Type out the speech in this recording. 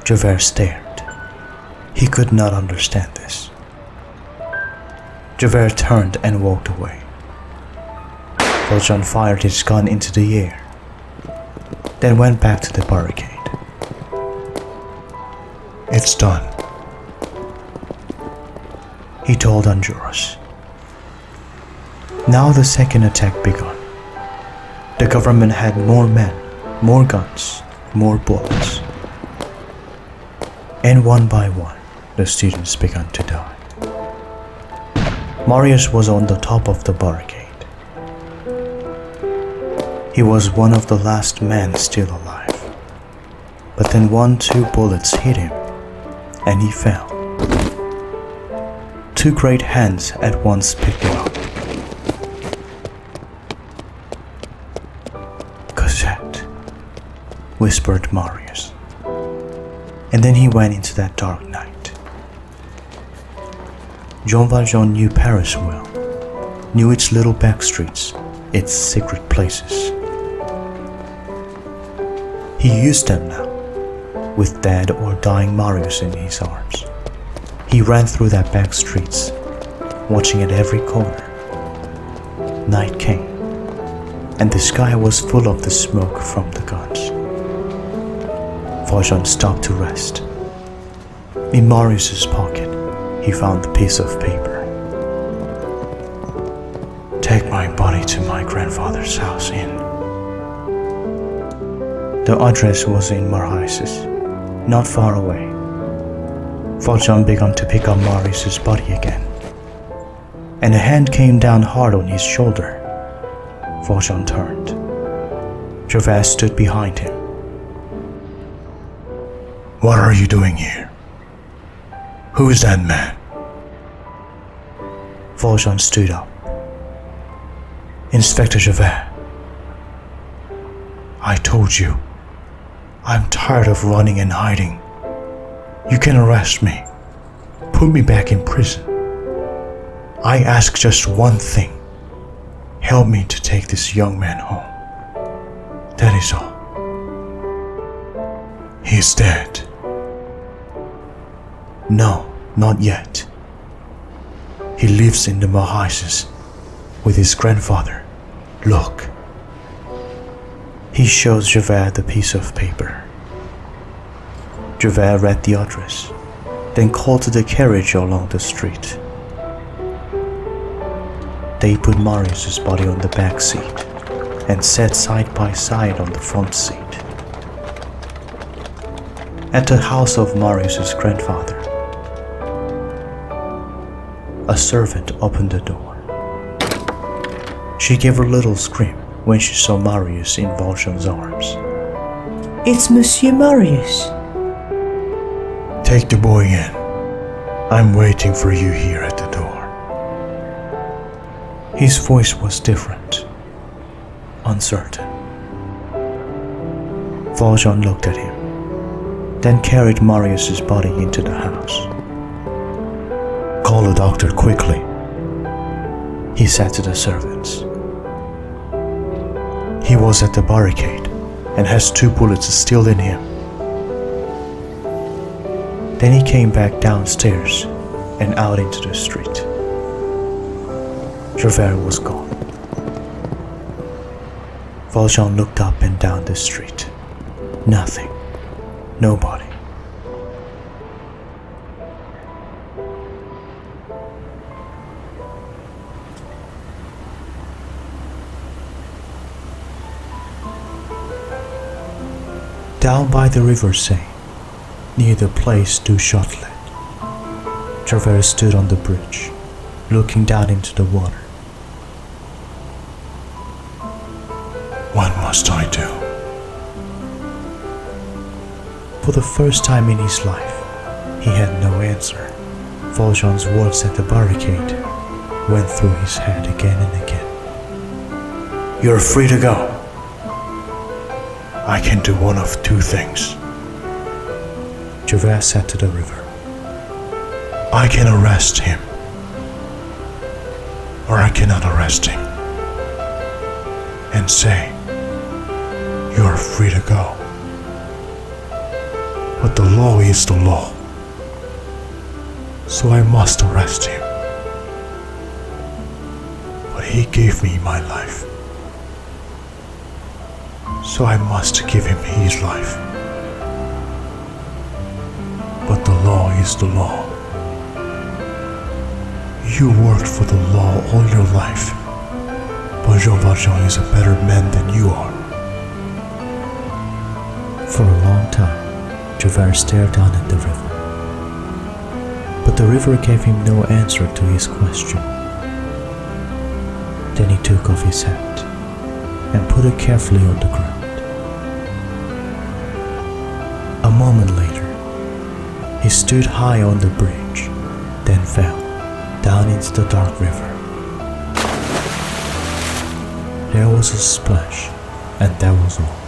Javert stared. He could not understand this. Javert turned and walked away. Valjean fired his gun into the air, then went back to the barricade. "It's done," he told Enjolras. Now the second attack began. The government had more men, more guns, more bullets. And one by one, the students began to die. Marius was on the top of the barricade. He was one of the last men still alive. But then 1-2 bullets hit him, and he fell. Two great hands at once picked him up. "Cosette," whispered Marius. And then he went into that dark night. Jean Valjean knew Paris well, knew its little back streets, its secret places. He used them now, with dead or dying Marius in his arms. He ran through that back streets, watching at every corner. Night came, and the sky was full of the smoke from the guns. Valjean stopped to rest. In Marius's pocket, he found the piece of paper. "Take my body to my grandfather's house in..." The address was in Marheis's, not far away. Valjean began to pick up Marius's body again, and a hand came down hard on his shoulder. Valjean turned. Javert stood behind him. "What are you doing here? Who is that man?" Valjean stood up. "Inspector Javert, I told you, I'm tired of running and hiding. You can arrest me, put me back in prison. I ask just one thing. Help me to take this young man home. That is all." "He's dead." "No, not yet. He lives in the Marheis's with his grandfather. Look." He shows Javert the piece of paper. Javert read the address, then called to the carriage along the street. They put Marius's body on the back seat and sat side by side on the front seat. At the house of Marius's grandfather, a servant opened the door. She gave a little scream when she saw Marius in Valjean's arms. "It's Monsieur Marius." "Take the boy in. I'm waiting for you here at the door." His voice was different, uncertain. Valjean looked at him, then carried Marius's body into the house. "Call a doctor quickly," he said to the servants. He was at the barricade and has 2 bullets still in him. Then he came back downstairs and out into the street. Javert was gone. Valjean looked up and down the street. Nothing. Nobody. Down by the river Seine, near the place du Châtelet, Javert stood on the bridge, looking down into the water. What must I do? For the first time in his life, he had no answer. Valjean's words at the barricade went through his head again and again. "You're free to go. I can do one of 2 things." Javert said to the river, "I can arrest him, or I cannot arrest him, and say, 'You are free to go.'" But the law is the law. So I must arrest him. But he gave me my life. So I must give him his life. But the law is the law. You worked for the law all your life, but Jean Valjean is a better man than you are. For a long time, Javert stared down at the river. But the river gave him no answer to his question. Then he took off his hat and put it carefully on the ground. A moment later, he stood high on the bridge, then fell down into the dark river. There was a splash, and that was all.